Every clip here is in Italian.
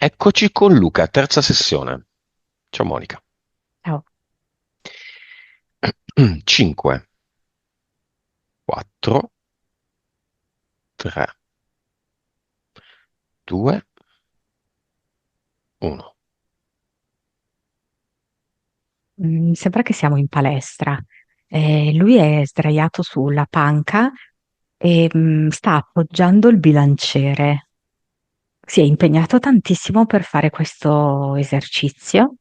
Eccoci con Luca, terza sessione. Ciao Monica. Ciao. 5, 4, 3, 2, 1. Sembra che siamo in palestra. Lui è sdraiato sulla panca e sta appoggiando il bilanciere. Si è impegnato tantissimo per fare questo esercizio,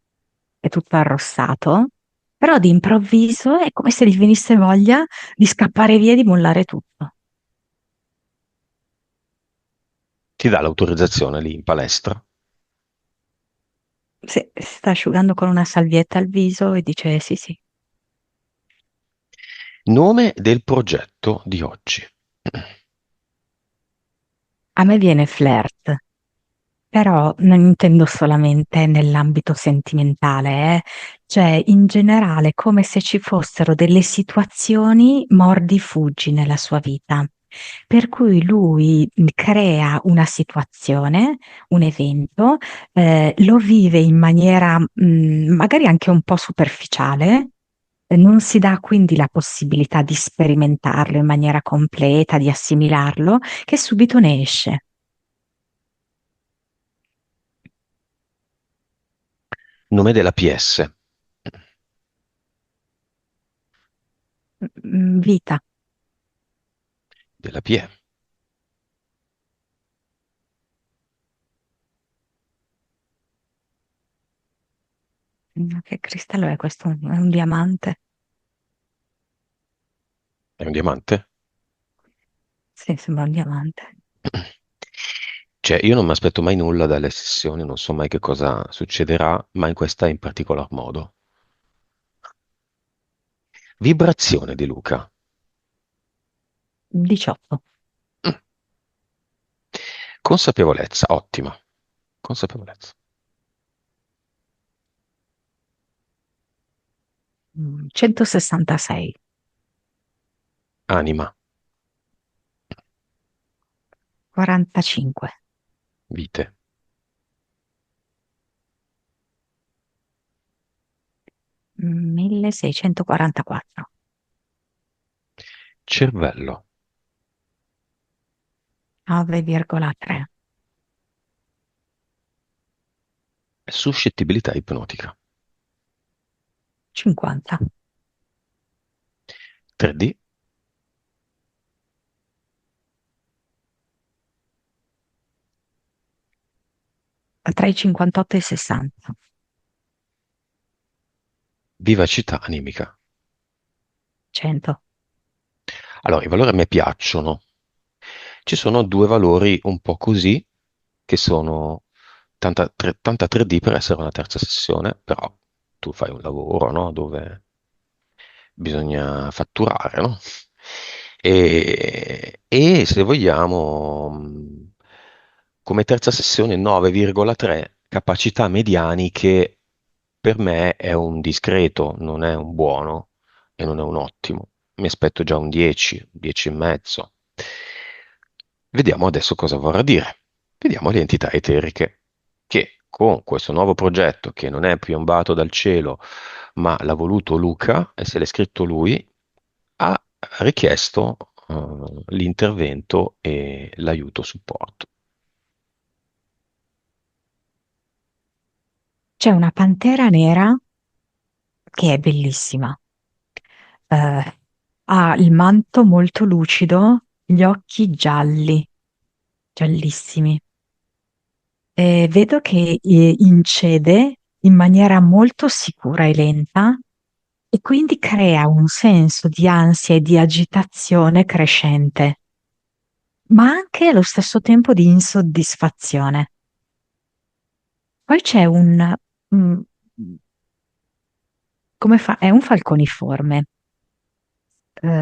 è tutto arrossato, però d'improvviso è come se gli venisse voglia di scappare via e di mollare tutto. Ti dà l'autorizzazione lì in palestra? Si sta asciugando con una salvietta il viso e dice sì, sì. Nome del progetto di oggi. A me viene flirt. Però non intendo solamente nell'ambito sentimentale, cioè in generale come se ci fossero delle situazioni mordi-fuggi nella sua vita. Per cui lui crea una situazione, un evento, lo vive in maniera magari anche un po' superficiale, non si dà quindi la possibilità di sperimentarlo in maniera completa, di assimilarlo, che subito ne esce. Nome della PS. Vita. Della PE. Che cristallo è questo? È un diamante? È un diamante? Sì, sembra un diamante. Cioè, io non mi aspetto mai nulla dalle sessioni, non so mai che cosa succederà, ma in questa in particolar modo. Vibrazione di Luca. 18. Mm. Consapevolezza, ottima. Consapevolezza. 166. Anima, 45. vite, 1644. cervello, 9,3. suscettibilità ipnotica. 50. 3D, Tra i 58 e i 60. vivacità animica. 100. Allora, i valori a me piacciono. Ci sono due valori un po' così, che sono tanta 3D per essere una terza sessione, però tu fai un lavoro, no? Dove bisogna fatturare, no? E se vogliamo, come terza sessione 9,3 capacità medianiche per me è un discreto, non è un buono e non è un ottimo. Mi aspetto già un 10, 10 e mezzo. Vediamo adesso cosa vorrà dire. Vediamo le entità eteriche che con questo nuovo progetto che non è piombato dal cielo, ma l'ha voluto Luca e se l'è scritto lui, ha richiesto l'intervento e l'aiuto supporto. C'è una pantera nera che è bellissima. Ha il manto molto lucido, gli occhi gialli, giallissimi. Vedo che incede in maniera molto sicura e lenta e quindi crea un senso di ansia e di agitazione crescente, ma anche allo stesso tempo di insoddisfazione. Poi c'è mm, come fa? È un falconiforme,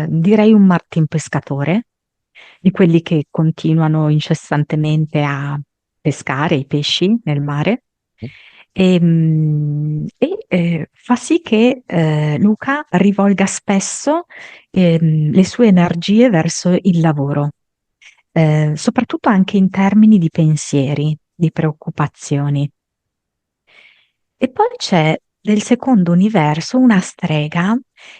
direi un martin pescatore, di quelli che continuano incessantemente a pescare i pesci nel mare. Fa sì che Luca rivolga spesso le sue energie verso il lavoro, soprattutto anche in termini di pensieri. di preoccupazioni. E poi c'è nel secondo universo una strega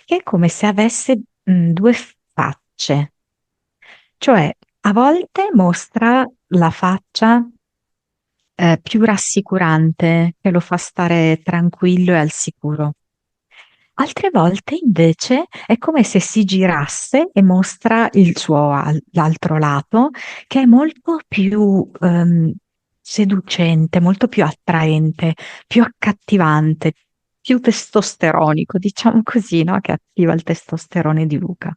che è come se avesse due facce, cioè a volte mostra la faccia più rassicurante, che lo fa stare tranquillo e al sicuro. Altre volte invece è come se si girasse e mostra il suo l'altro lato, che è molto più seducente, molto più attraente, più accattivante, più testosteronico, diciamo così, no? Che attiva il testosterone di Luca,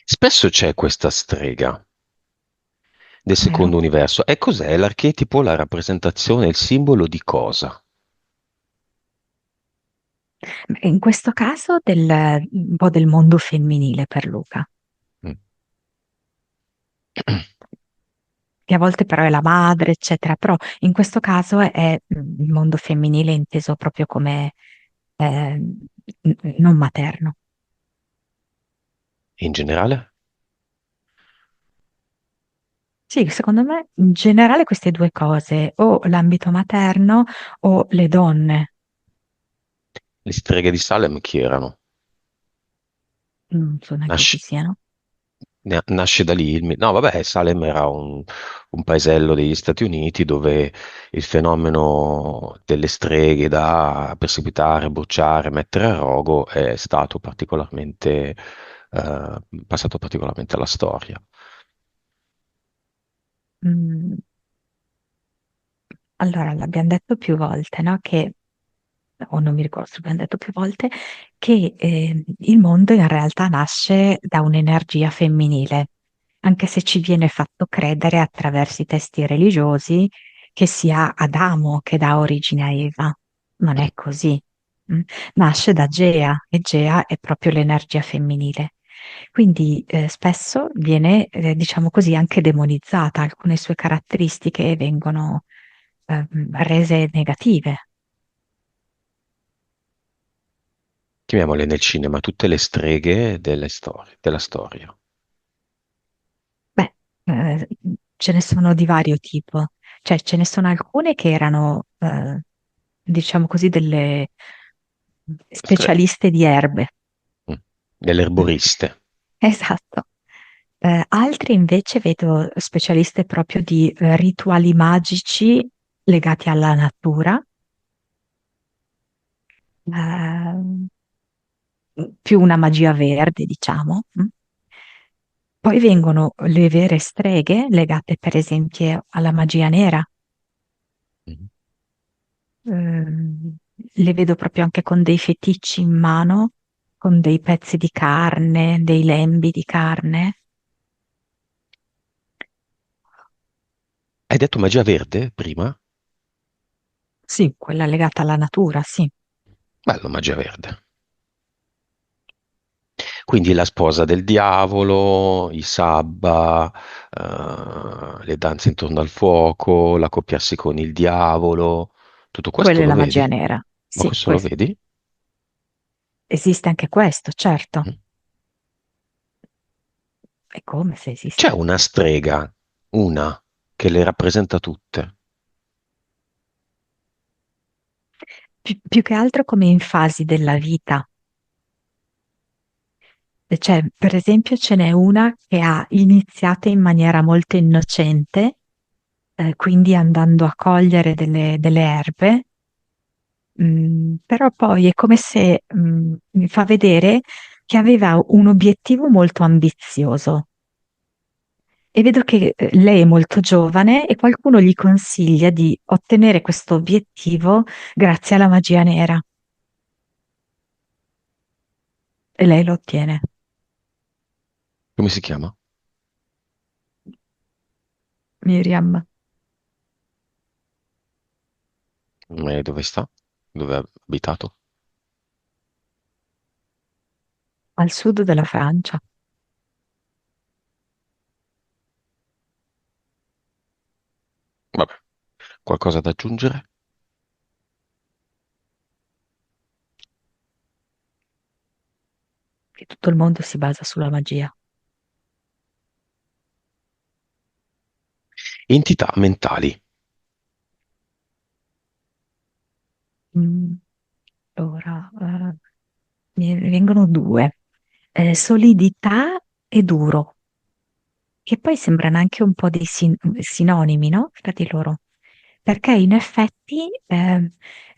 Spesso c'è questa strega del vero? secondo universo. E cos'è l'archetipo, la rappresentazione, il simbolo di cosa? In questo caso un po' del mondo femminile per Luca, Mm. che a volte però è la madre, eccetera, però in questo caso è il mondo femminile inteso proprio come non materno. In generale? Sì, secondo me in generale queste due cose, o l'ambito materno o le donne, Le streghe di Salem chi erano? non so neanche chi Nasce, siano. nasce da lì. No, vabbè, Salem era un paesello degli Stati Uniti dove il fenomeno delle streghe da perseguitare, bruciare, mettere a rogo è stato particolarmente, passato particolarmente alla storia. Mm, allora, l'abbiamo detto più volte, no? Che o non mi ricordo se abbiamo detto più volte, che il mondo in realtà nasce da un'energia femminile, anche se ci viene fatto credere attraverso i testi religiosi che sia Adamo che dà origine a Eva. Non Mm. è così. Mm. Nasce da Gea e Gea è proprio l'energia femminile. Quindi spesso viene, diciamo così, anche demonizzata, alcune sue caratteristiche vengono rese negative. Chiamiamole nel cinema tutte le streghe della storia. Beh, ce ne sono di vario tipo, cioè ce ne sono alcune che erano, diciamo così, delle specialiste di erbe. Mm. Delle Mm. erboriste. Esatto. Altri invece vedo specialiste proprio di rituali magici legati alla natura, ehm, più una magia verde, diciamo. Mm. Poi vengono le vere streghe legate per esempio alla magia nera. Mm. Le vedo proprio anche con dei feticci in mano, con dei pezzi di carne, dei lembi di carne. Hai detto magia verde prima? Sì, quella legata alla natura, sì. Bello, magia verde. Quindi la sposa del diavolo, i sabba, le danze intorno al fuoco, l'accoppiarsi con il diavolo, tutto questo Quella è lo la magia vedi? nera. Ma Sì, questo lo vedi? esiste anche questo, certo. Mm. È come se C'è esiste. una strega, una, che le rappresenta tutte. Più che altro come in fasi della vita. Cioè, per esempio, ce n'è una che ha iniziato in maniera molto innocente, quindi andando a cogliere delle erbe. Però poi è come se mi fa vedere che aveva un obiettivo molto ambizioso e vedo che lei è molto giovane e qualcuno gli consiglia di ottenere questo obiettivo grazie alla magia nera e lei lo ottiene. Come si chiama? Miriam, E dove sta? Dove ha abitato? al sud della Francia, Vabbè, qualcosa da aggiungere? che tutto il mondo si basa sulla magia. Entità mentali. Mm, allora, mi vengono due. Solidità e duro, che poi sembrano anche un po' dei sinonimi, no? Fra di loro. Perché in effetti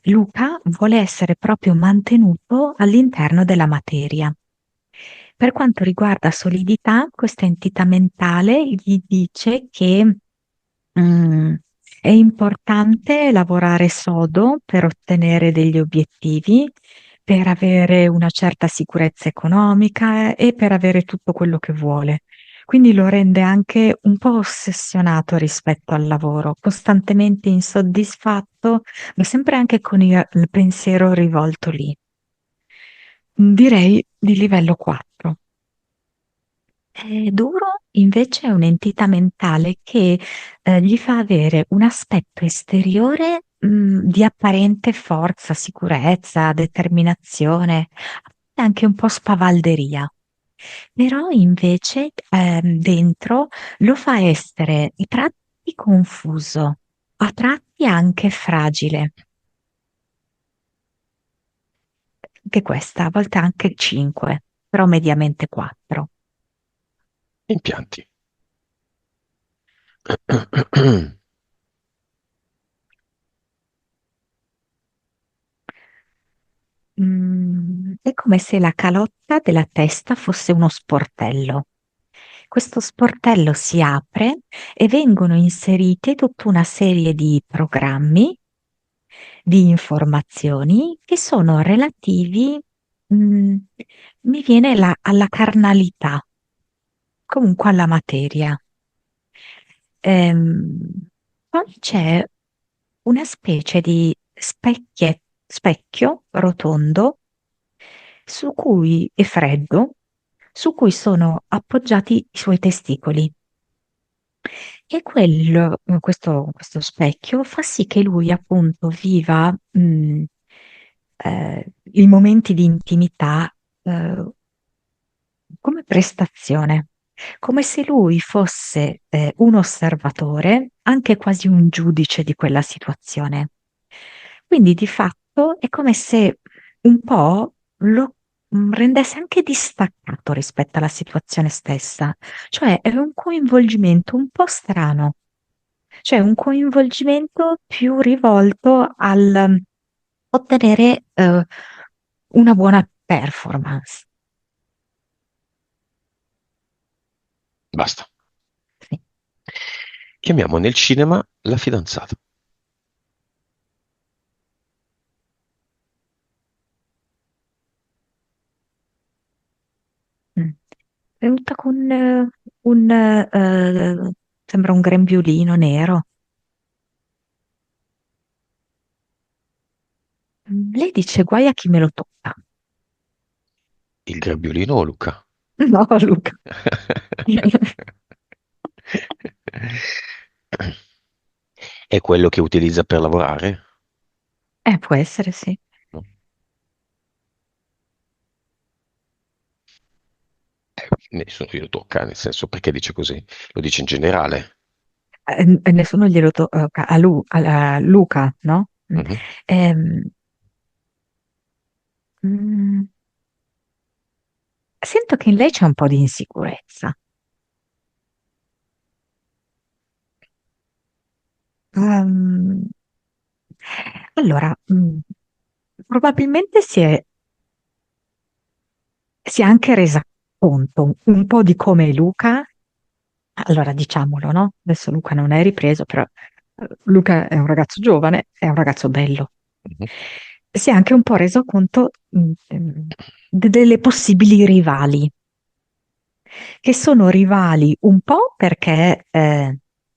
Luca vuole essere proprio mantenuto all'interno della materia. Per quanto riguarda solidità, questa entità mentale gli dice che mm, è importante lavorare sodo per ottenere degli obiettivi, per avere una certa sicurezza economica e per avere tutto quello che vuole. Quindi lo rende anche un po' ossessionato rispetto al lavoro, costantemente insoddisfatto, ma sempre anche con il pensiero rivolto lì. Direi di livello 4. Duro invece è un'entità mentale che gli fa avere un aspetto esteriore di apparente forza, sicurezza, determinazione, anche un po' spavalderia. Però invece dentro lo fa essere a tratti confuso, a tratti anche fragile. Anche questa, a volte anche 5, però mediamente 4. Impianti. È come se la calotta della testa fosse uno sportello. Questo sportello si apre e vengono inserite tutta una serie di programmi, di informazioni che sono relativi, mm, mi viene alla carnalità, comunque alla materia. Poi c'è una specie di specchio rotondo è freddo, su cui sono appoggiati i suoi testicoli. E questo specchio fa sì che lui appunto viva i momenti di intimità eh, come prestazione, come se lui fosse un osservatore, anche quasi un giudice di quella situazione. Quindi di fatto è come se un po' lo rendesse anche distaccato rispetto alla situazione stessa, cioè è un coinvolgimento un po' strano, cioè un coinvolgimento più rivolto al ottenere una buona performance. Basta. Sì. Chiamiamo nel cinema la fidanzata. Mm. È venuta con sembra un grembiulino nero. Lei dice guai a chi me lo tocca. Il grembiulino o Luca? No, Luca. È quello che utilizza per lavorare? Può essere, sì. No? Nessuno glielo tocca, nel senso perché dice così? Lo dice in generale. Nessuno glielo tocca a Luca, no? Mhm. Ehm, mm, Sento che in lei c'è un po' di insicurezza. Ehm, allora, probabilmente si è anche resa conto un po' di come è Luca. Allora, diciamolo, no? Adesso Luca non è ripreso, però Luca è un ragazzo giovane, è un ragazzo bello. Mhm. Si è anche un po' reso conto delle possibili rivali, che sono rivali un po' perché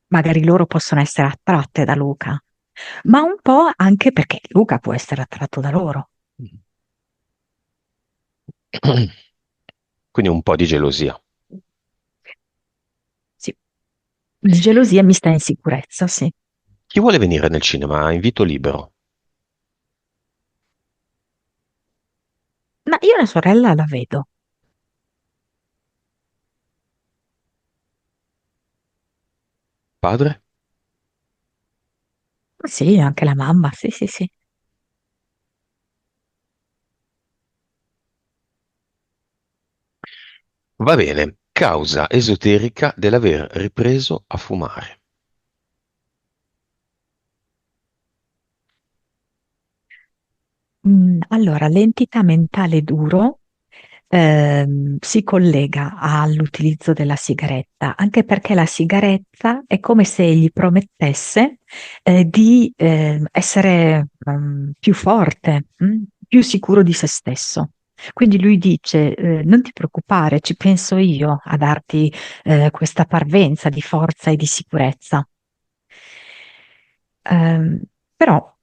magari loro possono essere attratte da Luca, ma un po' anche perché Luca può essere attratto da loro. Quindi un po' di gelosia. Sì, di gelosia mista insicurezza, sì. Chi vuole venire nel cinema? Invito libero. Ma io la sorella la vedo. Padre? Sì, anche la mamma, sì, sì, sì. Va bene, causa esoterica dell'aver ripreso a fumare. Allora, l'entità mentale duro si collega all'utilizzo della sigaretta, anche perché la sigaretta è come se gli promettesse di essere più forte, più sicuro di se stesso. Quindi lui dice, non ti preoccupare, ci penso io a darti questa parvenza di forza e di sicurezza. Ehm, Però,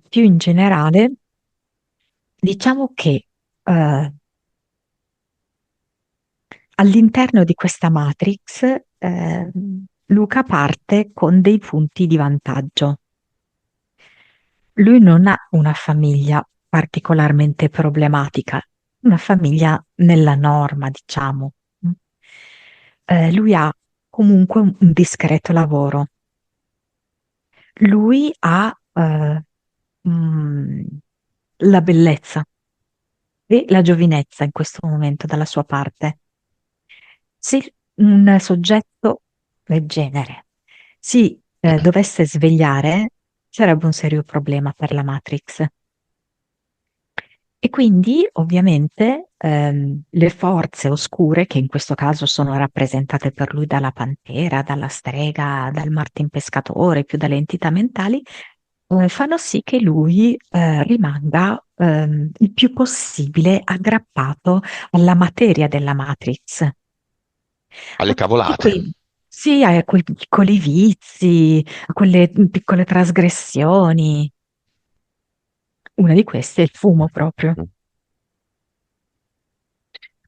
più in generale, diciamo che all'interno di questa matrix, Luca parte con dei punti di vantaggio. Lui non ha una famiglia particolarmente problematica, una famiglia nella norma, diciamo. Lui ha comunque un discreto lavoro. Lui ha mm, la bellezza e la giovinezza in questo momento dalla sua parte. Se un soggetto del genere si dovesse svegliare, sarebbe un serio problema per la Matrix. E quindi, ovviamente, le forze oscure, che in questo caso sono rappresentate per lui dalla pantera, dalla strega, dal Martin Pescatore, più dalle entità mentali, fanno sì che lui rimanga il più possibile aggrappato alla materia della Matrix, Alle a tutti cavolate. quei, sì, a quei piccoli vizi, a quelle piccole trasgressioni. Una di queste è il fumo proprio. Mm.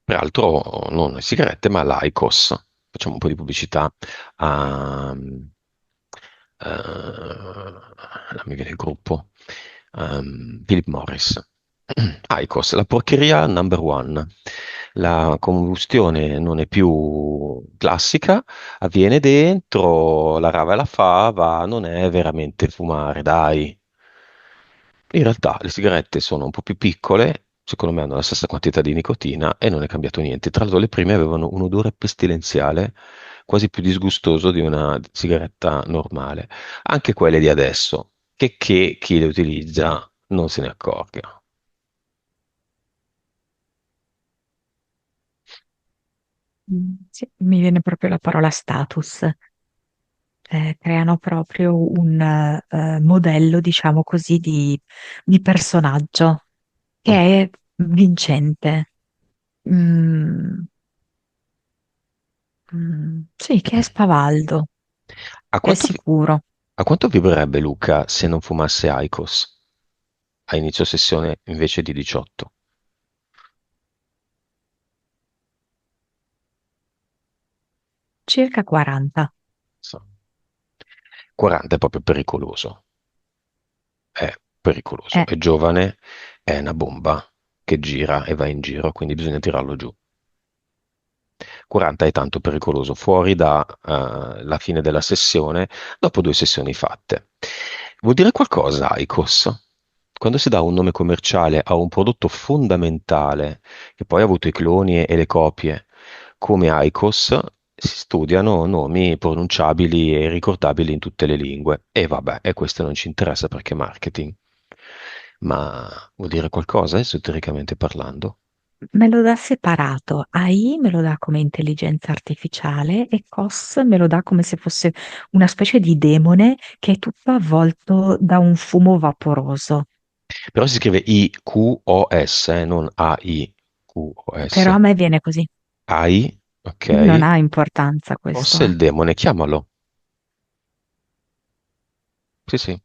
Peraltro non le sigarette, ma l'IQOS. Facciamo un po' di pubblicità a... non mi viene il gruppo. Philip Morris. IQOS, la porcheria number one. La combustione non è più classica, avviene dentro, la rava e la fava, non è veramente fumare, dai. In realtà le sigarette sono un po' più piccole, secondo me hanno la stessa quantità di nicotina e non è cambiato niente. Tra l'altro le prime avevano un odore pestilenziale, quasi più disgustoso di una sigaretta normale. Anche quelle di adesso, che chi le utilizza non se ne accorga. Sì, mi viene proprio la parola status. Creano proprio un modello, diciamo così, di personaggio che Mm. è vincente. Mm, sì, che è spavaldo, A è quanto, sicuro. a quanto vibrerebbe Luca se non fumasse IQOS a inizio sessione invece di 18? Circa 40. So. 40 è proprio pericoloso. È pericoloso. Eh, È giovane, è una bomba che gira e va in giro, quindi bisogna tirarlo giù. 40 è tanto pericoloso, fuori da la fine della sessione, dopo 2 sessioni fatte. Vuol dire qualcosa, IQOS? Quando si dà un nome commerciale a un prodotto fondamentale, che poi ha avuto i cloni e le copie, come IQOS, si studiano nomi pronunciabili e ricordabili in tutte le lingue. E vabbè, e questo non ci interessa perché è marketing. Ma vuol dire qualcosa, esotericamente parlando? Me lo dà separato. AI me lo dà come intelligenza artificiale e COS me lo dà come se fosse una specie di demone che è tutto avvolto da un fumo vaporoso. Però si scrive IQOS, non AIQOS. Però a me viene così. AI, ok. Non ha importanza questo, Forse il eh. demone, chiamalo. Sì, sì.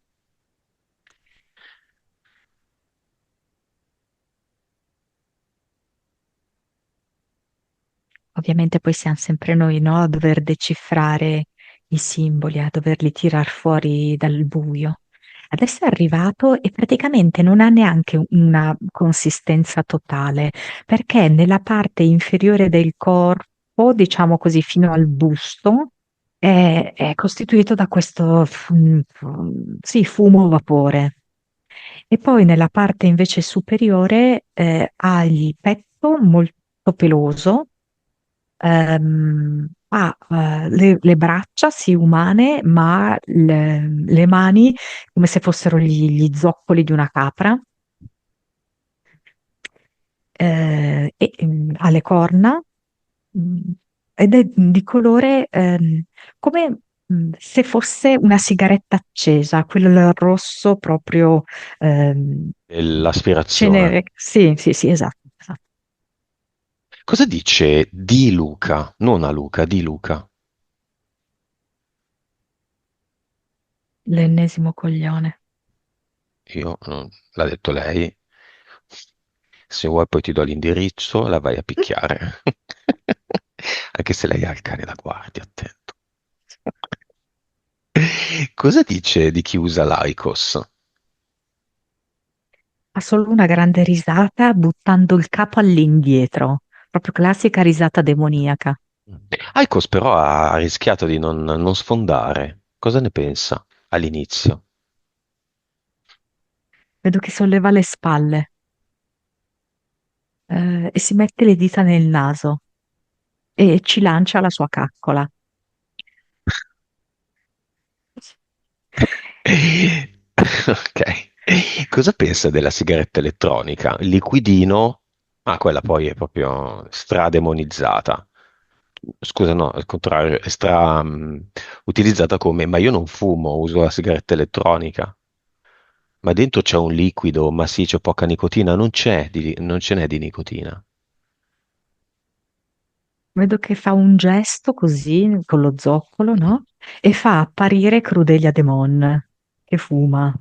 Ovviamente poi siamo sempre noi, no, a dover decifrare i simboli, a doverli tirar fuori dal buio. Adesso è arrivato e praticamente non ha neanche una consistenza totale, perché nella parte inferiore del corpo, diciamo così, fino al busto, è costituito da questo sì, fumo vapore. E poi nella parte invece superiore ha il petto molto peloso ha le braccia, sì, umane, ma le mani come se fossero gli zoccoli di una capra, ha le corna, mh, ed è di colore come se fosse una sigaretta accesa, quello rosso proprio E l'aspirazione. cenere. Sì, sì, sì, esatto, esatto. Cosa dice Di Luca? Non a Luca, Di Luca. L'ennesimo coglione. Io, l'ha detto lei. Se vuoi poi ti do l'indirizzo, la vai a picchiare. Anche se lei ha il cane da guardia, attento. Cosa dice di chi usa l'Aicos? Ha solo una grande risata buttando il capo all'indietro, proprio classica risata demoniaca. Aicos però ha rischiato di non sfondare. Cosa ne pensa all'inizio? Vedo che solleva le spalle e si mette le dita nel naso e ci lancia la sua caccola. Ok. Cosa pensa della sigaretta elettronica? Il liquidino, ah, quella poi è proprio strademonizzata. Scusa, no, al contrario, è utilizzata come, ma io non fumo, uso la sigaretta elettronica. Ma dentro c'è un liquido massiccio, poca nicotina, non ce n'è di nicotina. Vedo che fa un gesto così con lo zoccolo, no? E fa apparire Crudelia Demon che fuma.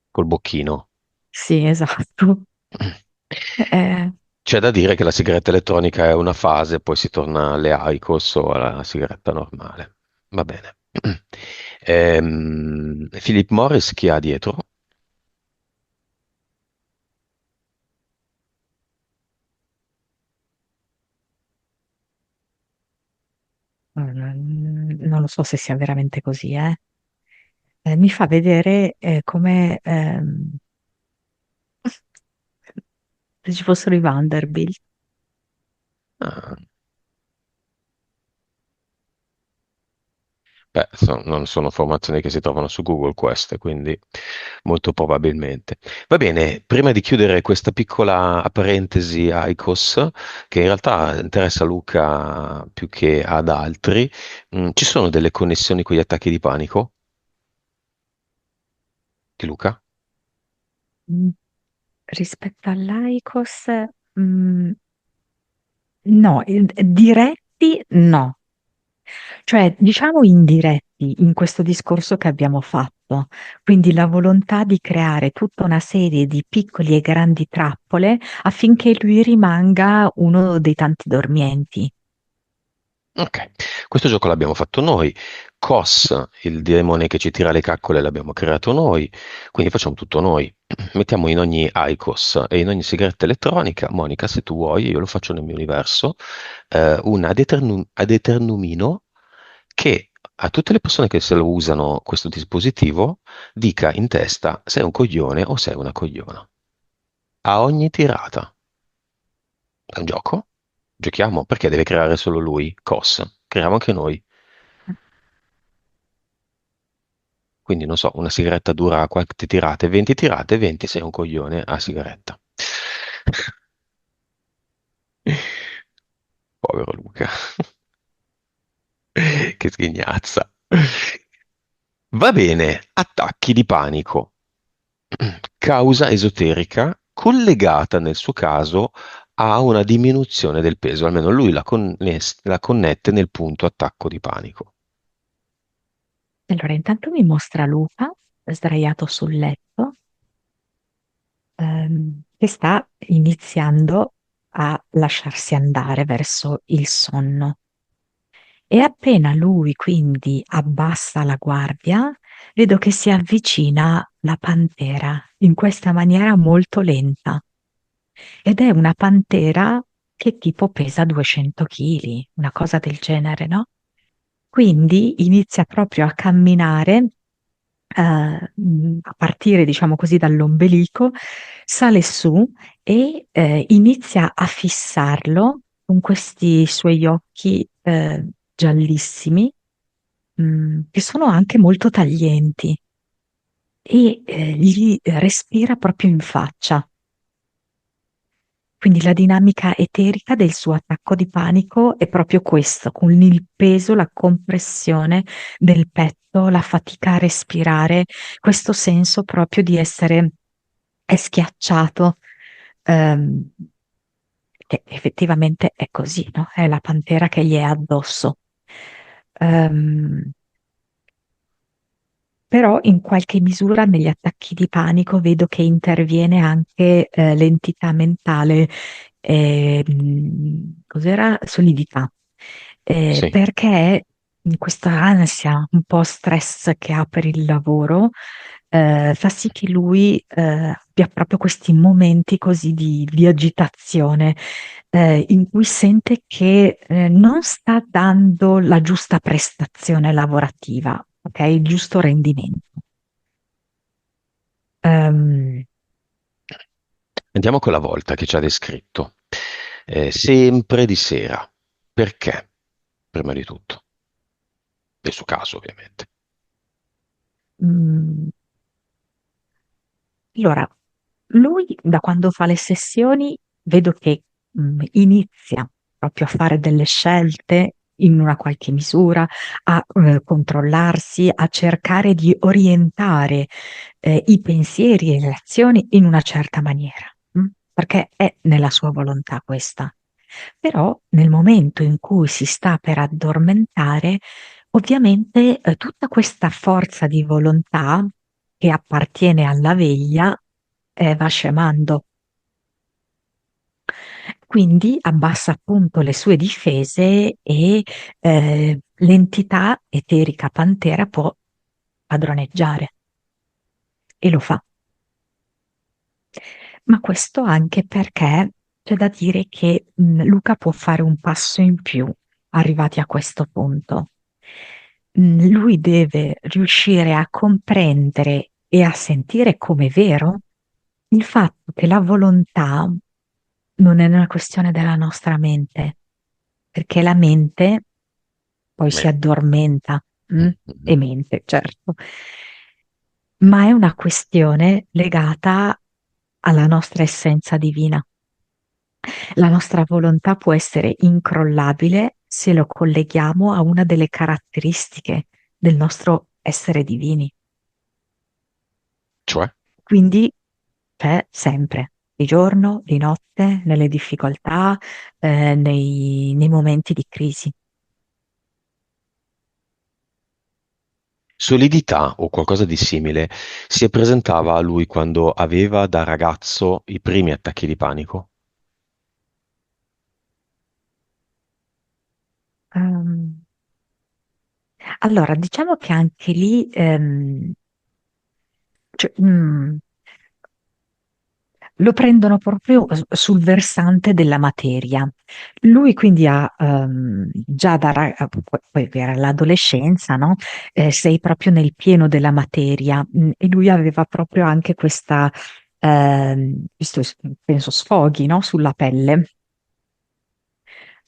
Col bocchino. Sì, esatto. Eh, C'è da dire che la sigaretta elettronica è una fase, poi si torna alle IQOS o alla sigaretta normale. Va bene. Philip Morris chi ha dietro? non lo so se sia veramente così, eh. Mi fa vedere come se ci fossero i Vanderbilt. Ah, beh, non sono informazioni che si trovano su Google queste, quindi molto probabilmente. Va bene, prima di chiudere questa piccola parentesi IQOS, che in realtà interessa Luca più che ad altri, ci sono delle connessioni con gli attacchi di panico di Luca? Mm, Rispetto all'Aicos, mm, no, diretti no. Cioè, diciamo indiretti in questo discorso che abbiamo fatto, quindi la volontà di creare tutta una serie di piccoli e grandi trappole affinché lui rimanga uno dei tanti dormienti. Ok, questo gioco l'abbiamo fatto noi. Cos, il demone che ci tira le caccole, l'abbiamo creato noi. Quindi facciamo tutto noi. Mettiamo in ogni IQOS e in ogni sigaretta elettronica, Monica, se tu vuoi, io lo faccio nel mio universo, un ad eternumino che a tutte le persone che se lo usano questo dispositivo dica in testa sei un coglione o sei una cogliona. A ogni tirata. È un gioco? Giochiamo? Perché deve creare solo lui? Cos. Creiamo anche noi. Quindi non so, una sigaretta dura quante tirate? 20 tirate, 20 sei un coglione a sigaretta. Povero Luca. Che sghignazza. Va bene, attacchi di panico. Causa esoterica collegata nel suo caso a una diminuzione del peso, almeno lui la connette nel punto attacco di panico. Allora, intanto mi mostra Luca sdraiato sul letto, che sta iniziando a lasciarsi andare verso il sonno. E appena lui quindi abbassa la guardia, vedo che si avvicina la pantera in questa maniera molto lenta. Ed è una pantera che tipo pesa 200 kg, una cosa del genere, no? Quindi inizia proprio a camminare, a partire, diciamo così, dall'ombelico, sale su e inizia a fissarlo con questi suoi occhi giallissimi, che sono anche molto taglienti e gli respira proprio in faccia. Quindi la dinamica eterica del suo attacco di panico è proprio questo, con il peso, la compressione del petto, la fatica a respirare, questo senso proprio di essere è schiacciato, ehm, che effettivamente è così, no? È la pantera che gli è addosso. Ehm, Però in qualche misura negli attacchi di panico vedo che interviene anche l'entità mentale, cos'era? Solidità. Sì. Perché in questa ansia, un po' stress che ha per il lavoro, fa sì che lui abbia proprio questi momenti così di agitazione, in cui sente che non sta dando la giusta prestazione lavorativa, ok? Il giusto rendimento. Ehm, Andiamo con la volta che ci ha descritto. Sempre di sera. Perché? Prima di tutto. Nel suo caso, ovviamente. mm, allora, lui da quando fa le sessioni vedo che inizia proprio a fare delle scelte in una qualche misura, a controllarsi, a cercare di orientare i pensieri e le azioni in una certa maniera, perché è nella sua volontà questa. Però nel momento in cui si sta per addormentare, ovviamente tutta questa forza di volontà che appartiene alla veglia va scemando. Quindi abbassa appunto le sue difese e l'entità eterica pantera può padroneggiare e lo fa. Ma questo anche perché c'è da dire che Luca può fare un passo in più arrivati a questo punto. Lui deve riuscire a comprendere e a sentire come vero il fatto che la volontà non è una questione della nostra mente, perché la mente poi si Me- addormenta, Mhm. e mente, certo, ma è una questione legata alla nostra essenza divina. La nostra volontà può essere incrollabile se lo colleghiamo a una delle caratteristiche del nostro essere divini. Cioè? Quindi c'è sempre, di giorno, di notte, nelle difficoltà, nei momenti di crisi. Solidità o qualcosa di simile si presentava a lui quando aveva da ragazzo i primi attacchi di panico. Ehm, allora, diciamo che anche lì cioè, lo prendono proprio sul versante della materia. Lui quindi ha già poi era l'adolescenza, no? Sei proprio nel pieno della materia, e lui aveva proprio anche questa, questo, penso, sfoghi, no? Sulla pelle.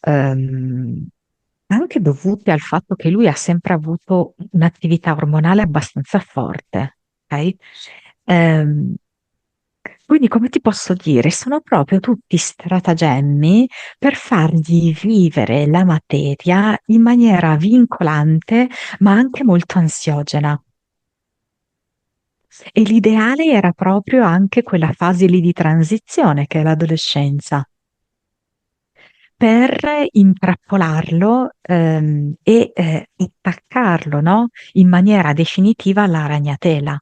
Ehm, Anche dovute al fatto che lui ha sempre avuto un'attività ormonale abbastanza forte, ok? Ehm, quindi, come ti posso dire, sono proprio tutti stratagemmi per fargli vivere la materia in maniera vincolante, ma anche molto ansiogena. E l'ideale era proprio anche quella fase lì di transizione che è l'adolescenza, per intrappolarlo, e attaccarlo, no? In maniera definitiva alla ragnatela.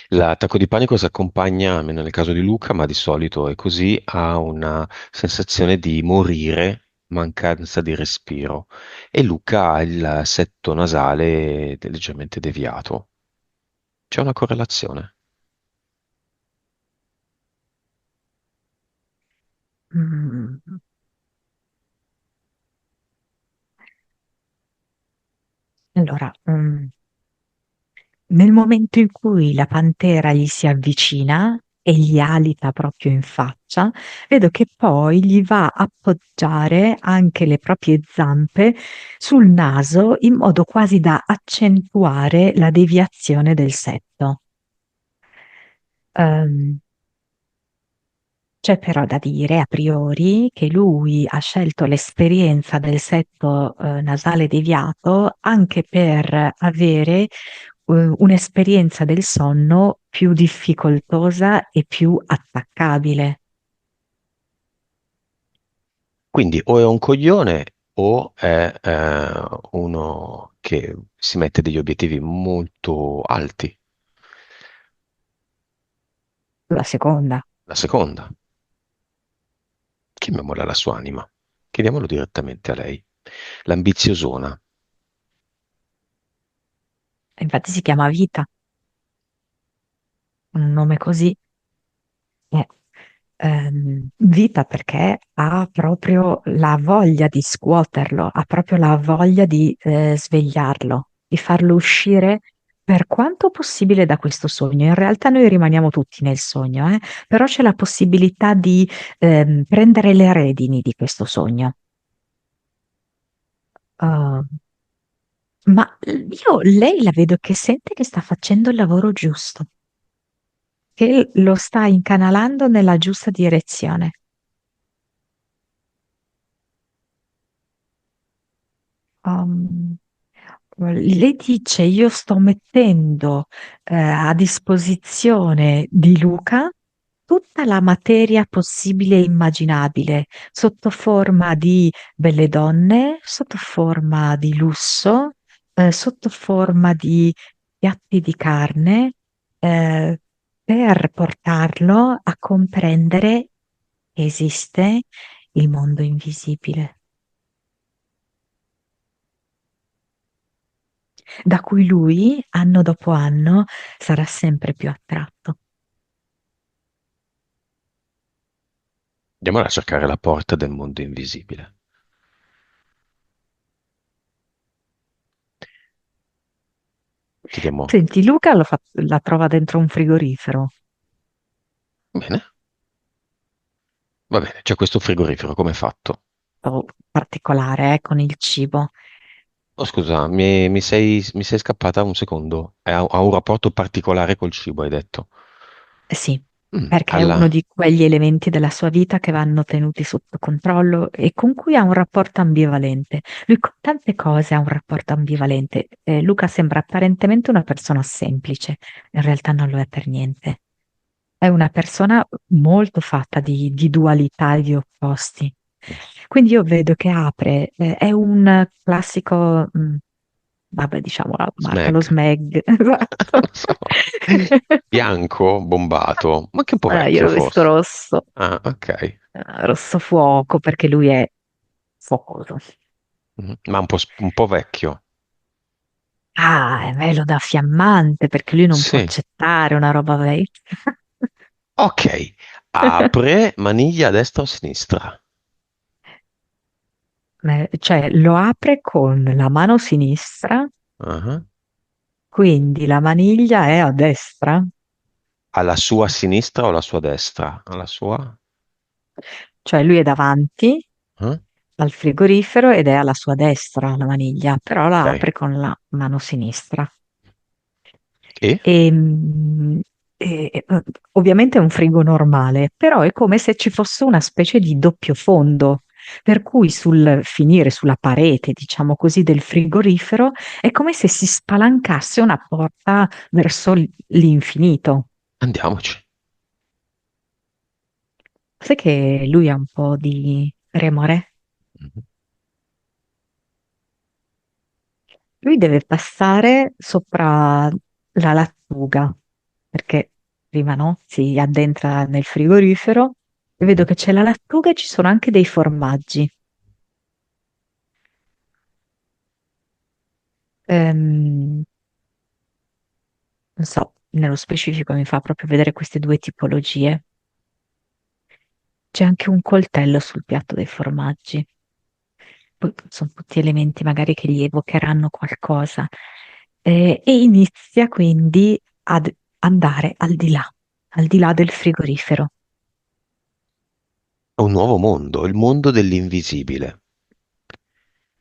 L'attacco di panico si accompagna, almeno nel caso di Luca, ma di solito è così, a una sensazione di morire, mancanza di respiro. E Luca ha il setto nasale leggermente deviato. C'è una correlazione. Mm. Allora, nel momento in cui la pantera gli si avvicina e gli alita proprio in faccia, vedo che poi gli va a appoggiare anche le proprie zampe sul naso in modo quasi da accentuare la deviazione del setto. Ehm, C'è però da dire a priori che lui ha scelto l'esperienza del setto nasale deviato anche per avere un'esperienza del sonno più difficoltosa e più attaccabile. Quindi o è un coglione o è uno che si mette degli obiettivi molto alti. La seconda, La seconda, chiamiamola la sua anima, chiediamolo direttamente a lei. L'ambiziosona. infatti si chiama vita, un nome così. Eh, vita perché ha proprio la voglia di scuoterlo, ha proprio la voglia di svegliarlo, di farlo uscire per quanto possibile da questo sogno. In realtà noi rimaniamo tutti nel sogno, però c'è la possibilità di prendere le redini di questo sogno. Uh, ma io lei la vedo che sente che sta facendo il lavoro giusto, che lo sta incanalando nella giusta direzione. Um, lei dice: Io sto mettendo a disposizione di Luca tutta la materia possibile e immaginabile, sotto forma di belle donne, sotto forma di lusso, sotto forma di piatti di carne, eh, per portarlo a comprendere che esiste il mondo invisibile, da cui lui, anno dopo anno, sarà sempre più attratto. Andiamola a cercare la porta del mondo invisibile. Chiediamo, Senti, Luca la trova dentro un frigorifero. bene, va bene, c'è questo frigorifero, come è fatto? Particolare, con il cibo. Oh, scusa, mi sei scappata un secondo. Ha un rapporto particolare col cibo, hai detto. Sì, Mm, perché è uno alla... di quegli elementi della sua vita che vanno tenuti sotto controllo e con cui ha un rapporto ambivalente. Lui con tante cose ha un rapporto ambivalente. Luca sembra apparentemente una persona semplice, in realtà non lo è per niente. È una persona molto fatta di dualità e di opposti. Quindi io vedo che apre, è un classico, vabbè, diciamo la marca, lo Smeg. Smeg, esatto. Non so. Bianco, bombato, ma che un po' Io vecchio l'ho visto forse. rosso, Ah, ok. rosso fuoco, perché lui è focoso. Mhm. Ma un po' vecchio. Ah, è bello da fiammante, perché lui non può Sì. accettare una roba vecchia. Ok. Apre maniglia a destra o a sinistra? Cioè, lo apre con la mano sinistra, Ah. quindi la maniglia è a destra, Alla sua sinistra o alla sua destra? Alla sua? cioè lui è davanti Ah. al frigorifero ed è alla sua destra la maniglia, però la Ok. apre con la mano sinistra. E? E, ovviamente è un frigo normale, però è come se ci fosse una specie di doppio fondo, per cui sul finire sulla parete, diciamo così, del frigorifero è come se si spalancasse una porta verso l'infinito. Andiamoci. Sai che lui ha un po' di remore? Mhm. Lui deve passare sopra la lattuga, perché prima no, si addentra nel frigorifero e vedo Mhm. che c'è la lattuga e ci sono anche dei formaggi. Ehm, non so, nello specifico mi fa proprio vedere queste due tipologie. C'è anche un coltello sul piatto dei formaggi. Poi sono tutti elementi magari che gli evocheranno qualcosa. E inizia quindi ad andare al di là del frigorifero. È un nuovo mondo, il mondo dell'invisibile.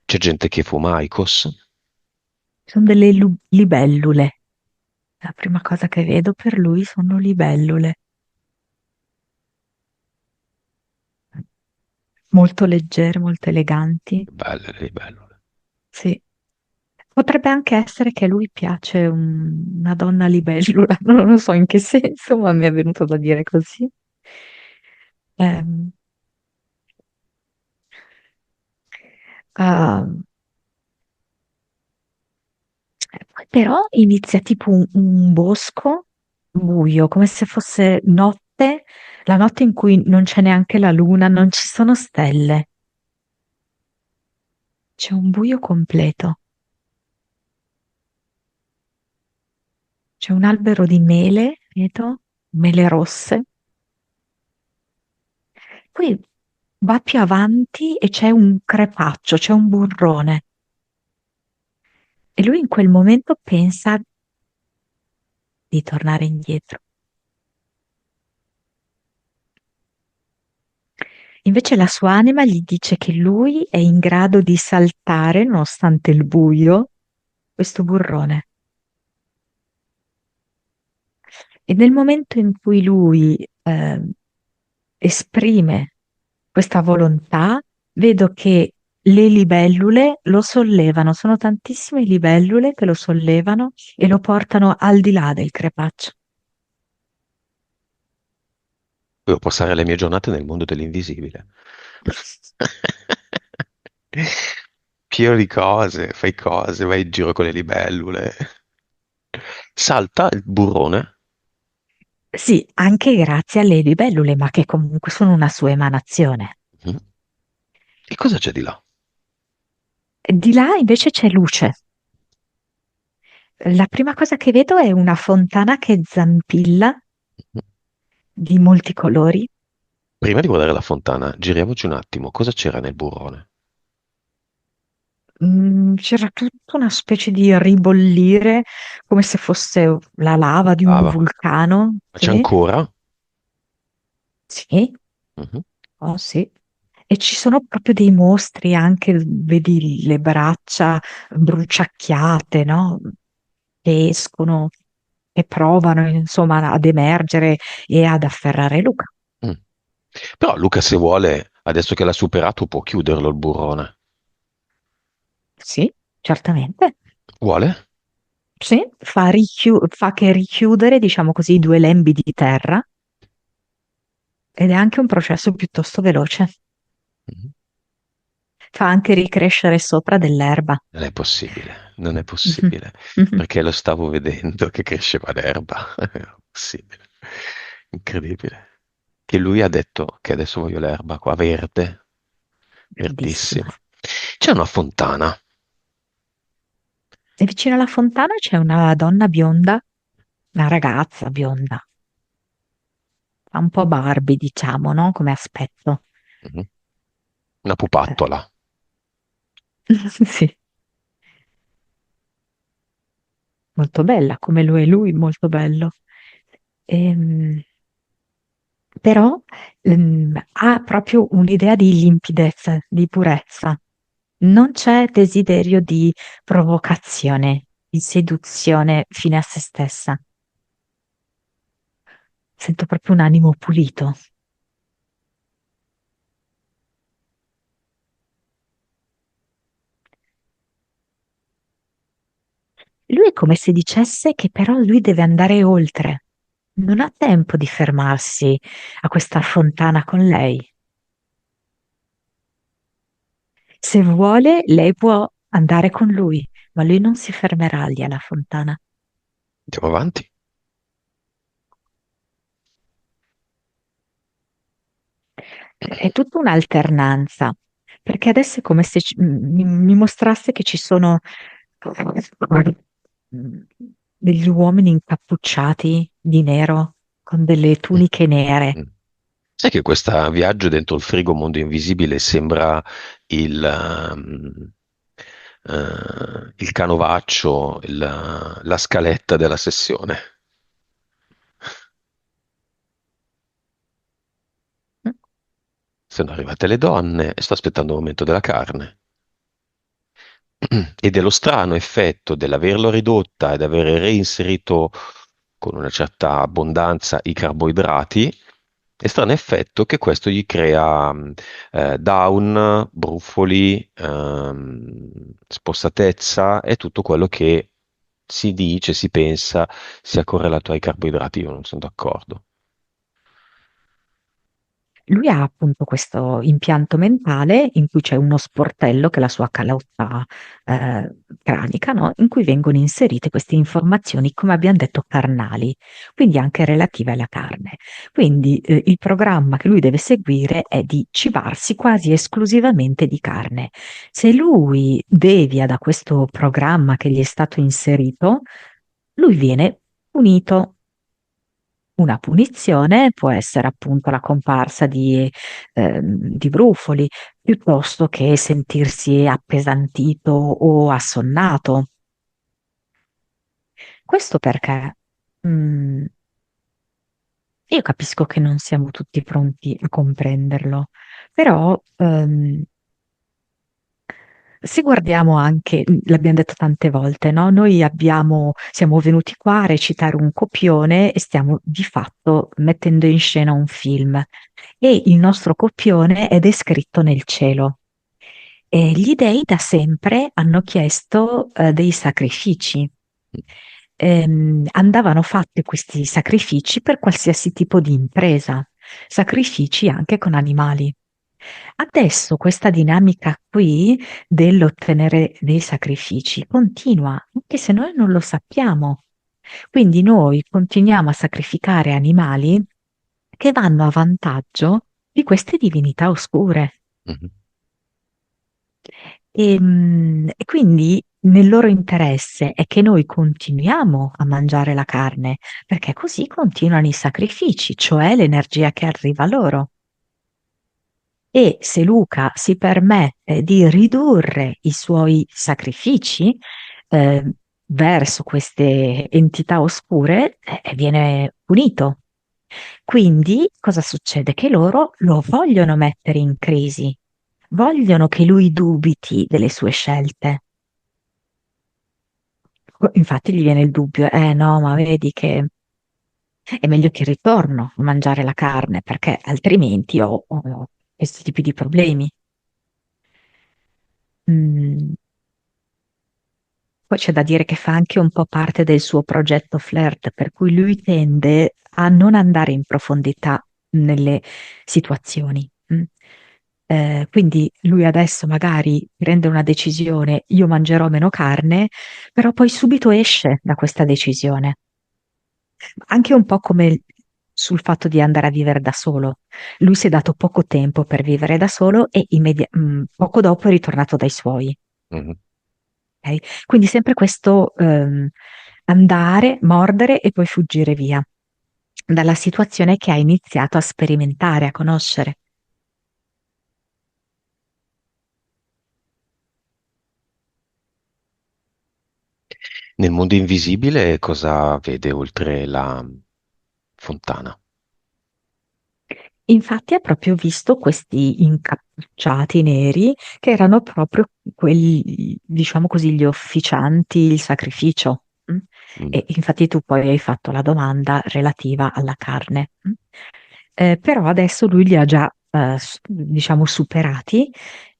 C'è gente che fuma IQOS. Sono delle libellule. La prima cosa che vedo per lui sono libellule, molto leggere, molto eleganti. Belle, bello. Sì. Potrebbe anche essere che a lui piace una donna libellula, non lo so in che senso, ma mi è venuto da dire così. Ehm, ah, poi però inizia tipo un bosco buio, come se fosse notte, la notte in cui non c'è neanche la luna, non ci sono stelle, c'è un buio completo. C'è un albero di mele, vedo, mele rosse. Poi va più avanti e c'è un crepaccio, c'è un burrone. E lui in quel momento pensa di tornare indietro. Invece la sua anima gli dice che lui è in grado di saltare, nonostante il buio, questo burrone. E nel momento in cui lui esprime questa volontà, vedo che le libellule lo sollevano, sono tantissime libellule che lo sollevano e lo portano al di là del crepaccio. Devo passare le mie giornate nel mondo dell'invisibile. Pieno di cose, vai in giro con le libellule. Salta il burrone. Sì, anche grazie alle libellule, ma che comunque sono una sua emanazione. Mhm. E cosa c'è di là? Di là invece c'è luce. La prima cosa che vedo è una fontana che zampilla Mhm. di molti colori. Prima di guardare la fontana, giriamoci un attimo. Cosa c'era nel burrone? C'era tutta una specie di ribollire, come se fosse la lava di un Lava. vulcano. Ma c'è Sì, ancora? sì, Mhm. oh sì. E ci sono proprio dei mostri anche, vedi le braccia bruciacchiate, no? Che escono e provano, insomma, ad emergere e ad afferrare Luca. Mm. Però Luca, se vuole, adesso che l'ha superato, può chiuderlo il burrone. Sì, certamente. Vuole? Sì, fa che richiudere, diciamo così, i due lembi di terra ed è anche un processo piuttosto veloce. Mhm. Fa anche ricrescere sopra dell'erba. Non è possibile, non è Mhm, possibile, mhm. perché lo stavo vedendo che cresceva l'erba. È possibile. Incredibile. Che lui ha detto che adesso voglio l'erba qua verde, Bellissima. verdissima. C'è una fontana. E vicino alla fontana c'è una donna bionda, una ragazza bionda, fa un po' Barbie, diciamo, no? Come aspetto. Mhm. Una Eh, pupattola. Sì, molto bella, come lo è lui, molto bello. Ehm, Però ha proprio un'idea di limpidezza, di purezza. Non c'è desiderio di provocazione, di seduzione fine a se stessa. Sento proprio un animo pulito. Lui è come se dicesse che però lui deve andare oltre. Non ha tempo di fermarsi a questa fontana con lei. Se vuole, lei può andare con lui, ma lui non si fermerà lì alla fontana. Andiamo avanti. È tutta un'alternanza, perché adesso è come se mi mostrasse che ci sono mm, degli uomini incappucciati di nero con delle Mm, tuniche nere. mm. Sai che questo viaggio dentro il frigo mondo invisibile sembra il, il canovaccio, la scaletta della sessione. Sono arrivate le donne e sto aspettando il momento della carne. E dello strano effetto dell'averlo ridotta ed aver reinserito con una certa abbondanza i carboidrati, e strano effetto che questo gli crea down, brufoli, spossatezza e tutto quello che si dice, si pensa sia correlato ai carboidrati. Io non sono d'accordo. Lui ha appunto questo impianto mentale in cui c'è uno sportello che è la sua calotta cranica, no? In cui vengono inserite queste informazioni, come abbiamo detto, carnali, quindi anche relative alla carne. Quindi il programma che lui deve seguire è di cibarsi quasi esclusivamente di carne. Se lui devia da questo programma che gli è stato inserito, lui viene punito. Una punizione può essere appunto la comparsa di brufoli, piuttosto che sentirsi appesantito o assonnato. Questo perché mm, io capisco che non siamo tutti pronti a comprenderlo, però se guardiamo anche, l'abbiamo detto tante volte, no? Siamo venuti qua a recitare un copione e stiamo di fatto mettendo in scena un film. E il nostro copione è descritto nel cielo. E gli dei da sempre hanno chiesto dei sacrifici. Andavano fatti questi sacrifici per qualsiasi tipo di impresa, sacrifici anche con animali. Adesso questa dinamica qui dell'ottenere dei sacrifici continua, anche se noi non lo sappiamo. Quindi noi continuiamo a sacrificare animali che vanno a vantaggio di queste divinità oscure. Mhm. E quindi nel loro interesse è che noi continuiamo a mangiare la carne, perché così continuano i sacrifici, cioè l'energia che arriva loro. E se Luca si permette di ridurre i suoi sacrifici eh, verso queste entità oscure, viene punito. Quindi cosa succede? Che loro lo vogliono mettere in crisi, vogliono che lui dubiti delle sue scelte. Infatti gli viene il dubbio, no, ma vedi che è meglio che ritorno a mangiare la carne perché altrimenti ho questi tipi di problemi. Mm, Poi c'è da dire che fa anche un po' parte del suo progetto flirt, per cui lui tende a non andare in profondità nelle situazioni. Quindi lui adesso magari prende una decisione, io mangerò meno carne, però poi subito esce da questa decisione. Anche un po' come sul fatto di andare a vivere da solo. Lui si è dato poco tempo per vivere da solo e poco dopo è ritornato dai suoi. Mhm. Ok? Quindi sempre questo andare, mordere e poi fuggire via dalla situazione che ha iniziato a sperimentare, a conoscere. Nel mondo invisibile cosa vede oltre la fontana? Infatti ha proprio visto questi incappucciati neri che erano proprio quelli, diciamo così, gli officianti il sacrificio. Mm? Mm. E infatti tu poi hai fatto la domanda relativa alla carne. Però adesso lui li ha già, diciamo, superati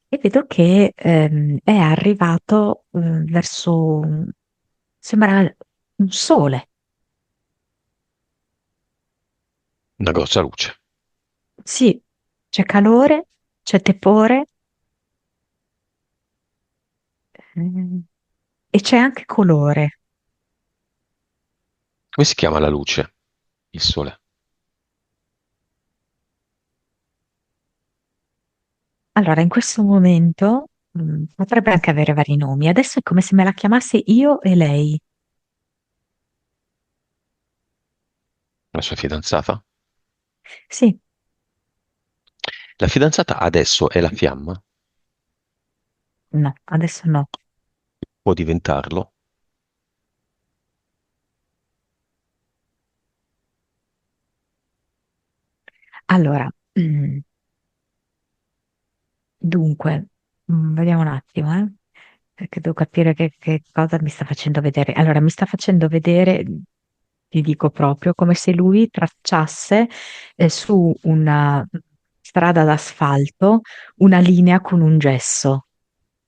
e vedo che è arrivato verso, sembra un sole. Una grossa luce. Sì, c'è calore, c'è tepore, mm, e c'è anche colore. Come si chiama la luce? Il sole. Allora, in questo momento potrebbe anche avere vari nomi. Adesso è come se me la chiamasse io e lei. La sua fidanzata? Sì, La fidanzata adesso è la fiamma? no, adesso no. può diventarlo. Allora, dunque, vediamo un attimo, perché devo capire che cosa mi sta facendo vedere. Allora, mi sta facendo vedere, ti dico proprio, come se lui tracciasse su una strada d'asfalto una linea con un gesso.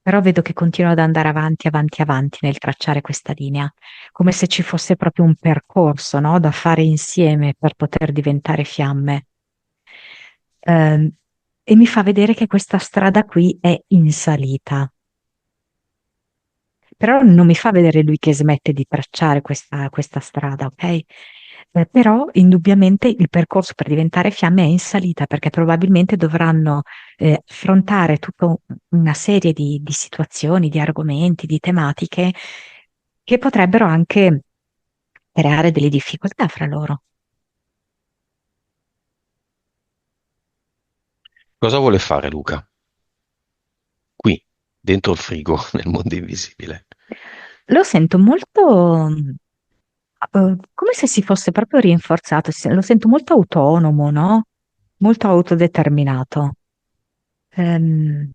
Però vedo che continua ad andare avanti, avanti, avanti nel tracciare questa linea, come se ci fosse proprio un percorso, no, da fare insieme per poter diventare fiamme. Ehm, e mi fa vedere che questa strada qui è in salita, però non mi fa vedere lui che smette di tracciare questa strada, ok? Però indubbiamente il percorso per diventare fiamme è in salita perché probabilmente dovranno affrontare tutta una serie di situazioni, di argomenti, di tematiche che potrebbero anche creare delle difficoltà fra loro. Cosa vuole fare Luca? Qui, dentro il frigo, nel mondo invisibile. Lo sento molto, come se si fosse proprio rinforzato, lo sento molto autonomo, no? Molto autodeterminato. Ehm,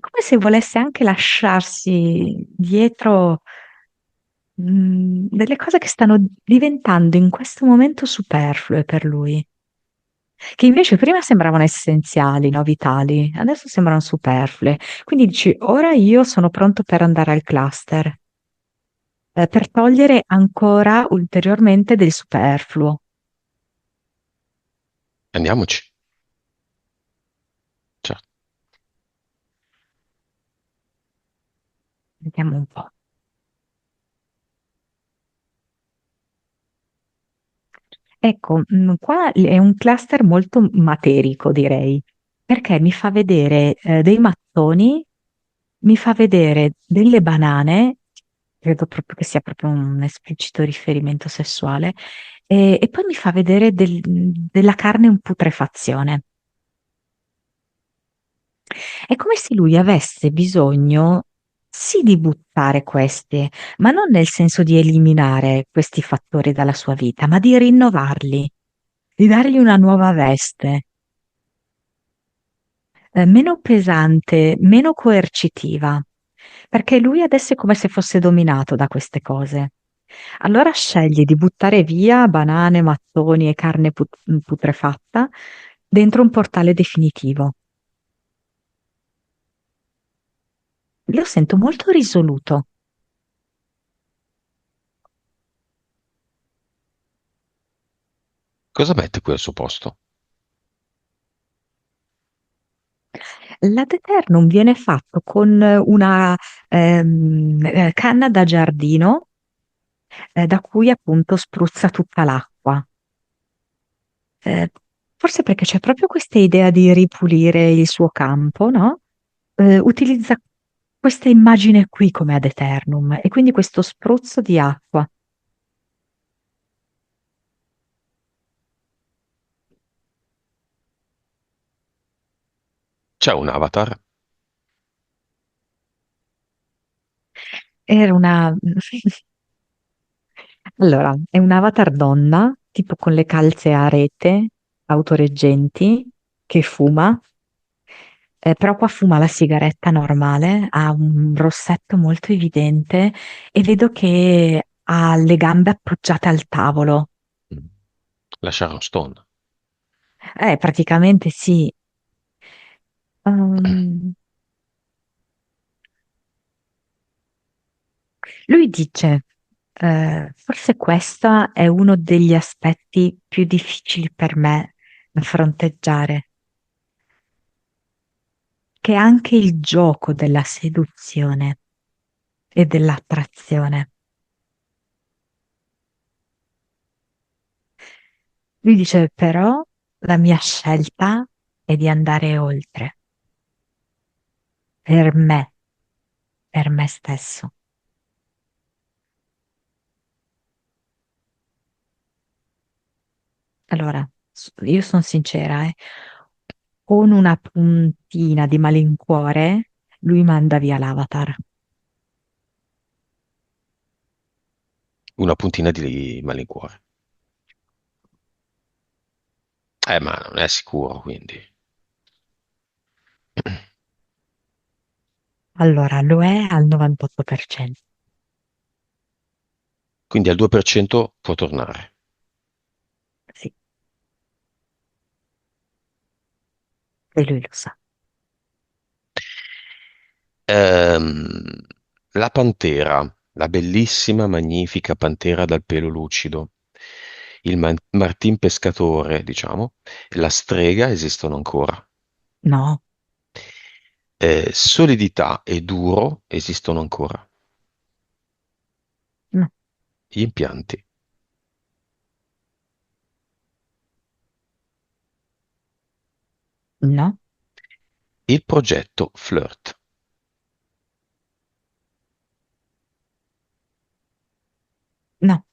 come se volesse anche lasciarsi dietro, delle cose che stanno diventando in questo momento superflue per lui, che invece prima sembravano essenziali, no? Vitali, adesso sembrano superflue. Quindi dici, ora io sono pronto per andare al cluster, per togliere ancora ulteriormente del superfluo. Andiamoci. Certo. Vediamo un po'. Ecco, qua è un cluster molto materico, direi, perché mi fa vedere dei mattoni, mi fa vedere delle banane, credo proprio che sia proprio un esplicito riferimento sessuale, e poi mi fa vedere della carne in putrefazione. È come se lui avesse bisogno sì di buttare questi, ma non nel senso di eliminare questi fattori dalla sua vita, ma di rinnovarli, di dargli una nuova veste, meno pesante, meno coercitiva, perché lui adesso è come se fosse dominato da queste cose. Allora sceglie di buttare via banane, mattoni e carne putrefatta dentro un portale definitivo. Lo sento molto risoluto. Cosa mette qui al suo posto? L'adeternum viene fatto con una canna da giardino da cui appunto spruzza tutta l'acqua. Eh, forse perché c'è proprio questa idea di ripulire il suo campo, no? Utilizza questa immagine qui come ad eternum e quindi questo spruzzo di acqua. C'è un avatar? Era una... Allora, è un avatar donna, tipo con le calze a rete, autoreggenti, che fuma. Però qua fuma la sigaretta normale, ha un rossetto molto evidente e vedo che ha le gambe appoggiate al tavolo. Mm. La Sharon Stone. Praticamente sì. Um, lui dice, forse questo è uno degli aspetti più difficili per me da fronteggiare, che è anche il gioco della seduzione e dell'attrazione. Lui dice, però la mia scelta è di andare oltre, per me, per me stesso. Allora, io sono sincera, con una puntina di malincuore, lui manda via l'avatar. Una puntina di malincuore. Ma non è sicuro, quindi. Allora, lo è al 98%. Quindi al 2% può tornare. Sì, e lui lo sa. Ehm, la pantera, la bellissima, magnifica pantera dal pelo lucido, il Martin pescatore, diciamo, e la strega esistono ancora. No, Solidità e duro esistono ancora. no, Gli impianti. no, Il progetto Flirt. no.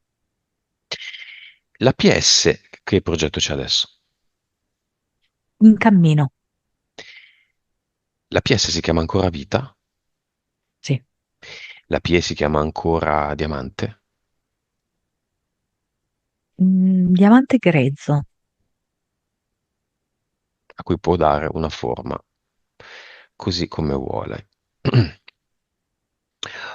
La PS, che progetto c'è adesso? In cammino. La PS si chiama ancora Vita? Sì. La PE si chiama ancora Diamante? Diamante grezzo. A cui può dare una forma così come vuole.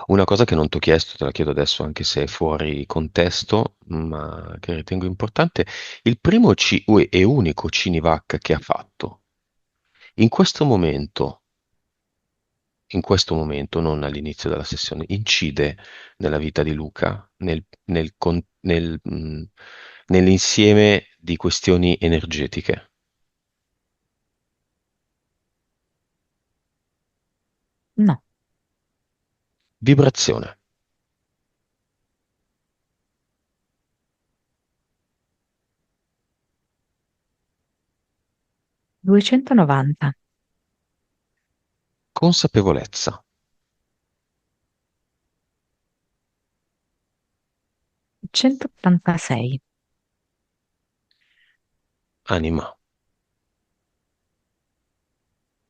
Una cosa che non ti ho chiesto, te la chiedo adesso anche se è fuori contesto, ma che ritengo importante, il primo e unico Cinivac che ha fatto, in questo momento, non all'inizio della sessione, incide nella vita di Luca, nell'insieme di questioni energetiche. No, Vibrazione, 290, consapevolezza, 186, anima,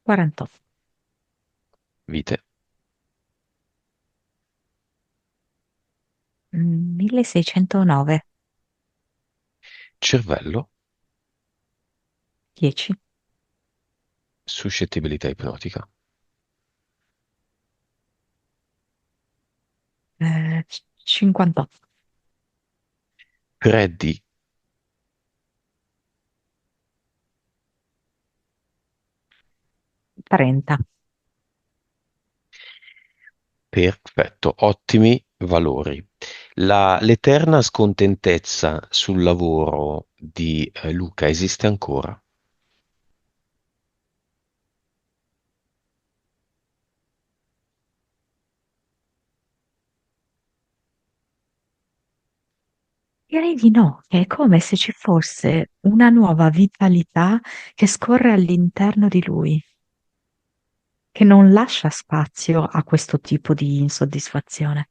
48, vite, 1609, cervello, 10, suscettibilità ipnotica, 58, credi, 30. perfetto, ottimi valori. L'eterna scontentezza sul lavoro di Luca esiste ancora? Direi di no, che è come se ci fosse una nuova vitalità che scorre all'interno di lui, che non lascia spazio a questo tipo di insoddisfazione.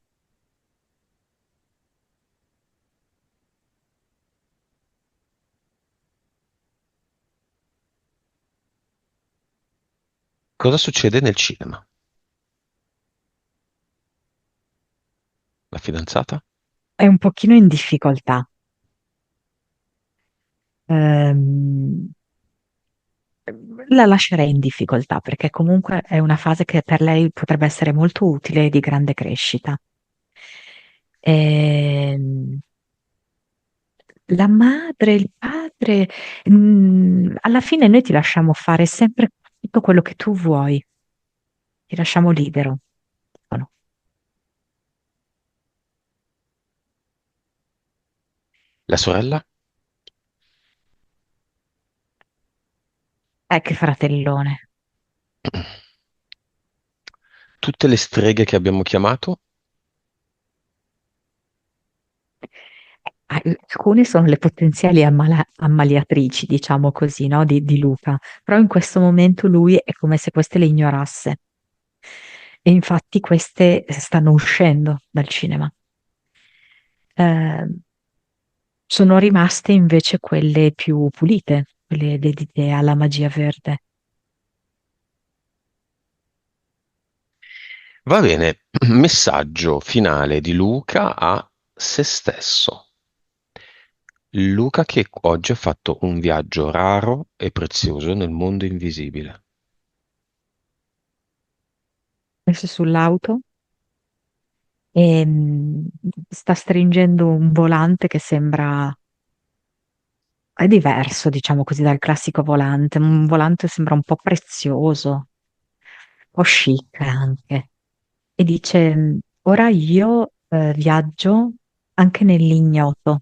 Cosa succede nel cinema? La fidanzata? È un pochino in difficoltà. Ehm, la lascerei in difficoltà perché comunque è una fase che per lei potrebbe essere molto utile e di grande crescita. Ehm, la madre, il padre, alla fine noi ti lasciamo fare sempre tutto quello che tu vuoi, ti lasciamo libero. Dicono. La sorella? Che fratellone. Tutte le streghe che abbiamo chiamato? Alcune sono le potenziali ammaliatrici, diciamo così, no? Di Luca, però in questo momento lui è come se queste le ignorasse. E infatti queste stanno uscendo dal cinema. Eh, sono rimaste invece quelle più pulite, quelle dedite alla magia verde. Va bene, messaggio finale di Luca a se stesso. Luca che oggi ha fatto un viaggio raro e prezioso nel mondo invisibile. Messo sull'auto e sta stringendo un volante che sembra, è diverso, diciamo così, dal classico volante. Un volante sembra un po' prezioso, un po' chic anche. E dice, ora io viaggio anche nell'ignoto,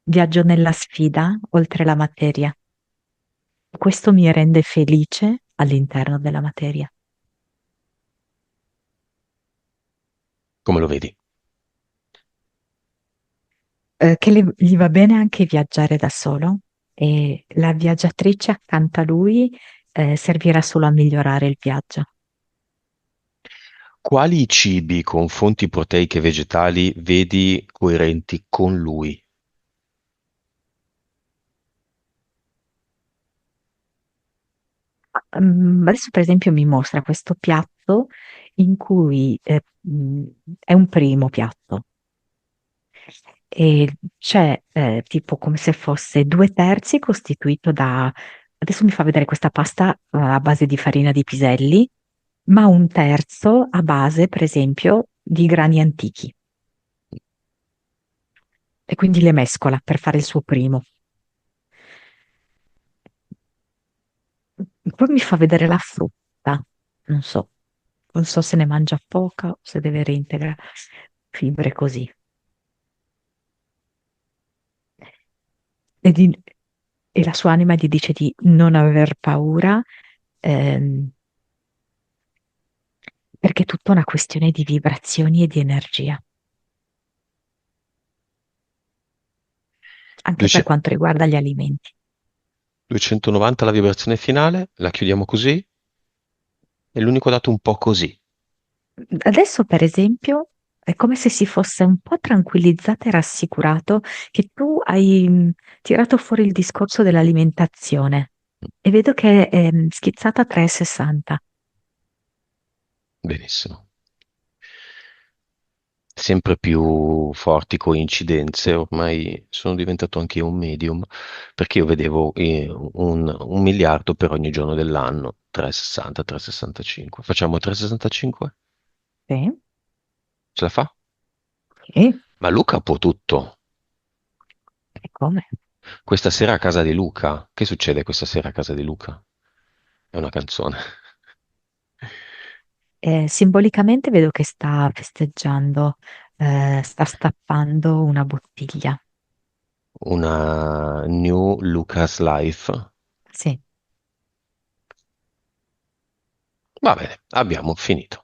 viaggio nella sfida oltre la materia. Questo mi rende felice all'interno della materia. Come lo vedi? Che gli va bene anche viaggiare da solo e la viaggiatrice accanto a lui servirà solo a migliorare il viaggio. Quali cibi con fonti proteiche vegetali vedi coerenti con lui? Adesso per esempio mi mostra questo piatto in cui è un primo piatto e c'è tipo come se fosse due terzi costituito da, adesso mi fa vedere questa pasta a base di farina di piselli, ma un terzo a base, per esempio, di grani antichi e quindi le mescola per fare il suo primo. Poi mi fa vedere la frutta, non so, non so se ne mangia poca o se deve reintegrare fibre così. E, e la sua anima gli dice di non aver paura, ehm, perché è tutta una questione di vibrazioni e di energia, anche per Duece- quanto riguarda gli alimenti. 290 la vibrazione finale, la chiudiamo così, è l'unico dato un po' così. Adesso, per esempio, è come se si fosse un po' tranquillizzato e rassicurato che tu hai tirato fuori il discorso dell'alimentazione e vedo che è schizzata a 3,60. Benissimo. Sempre più forti coincidenze, ormai sono diventato anche io un medium, perché io vedevo un miliardo per ogni giorno dell'anno, 360, 365. Facciamo 365? Sì, Ce la fa? sì, Ma Luca può tutto. e come? Questa sera a casa di Luca. Che succede questa sera a casa di Luca? È una canzone. Simbolicamente vedo che sta festeggiando, sta stappando una bottiglia. Una New Lucas Life. Sì. Va bene, abbiamo finito.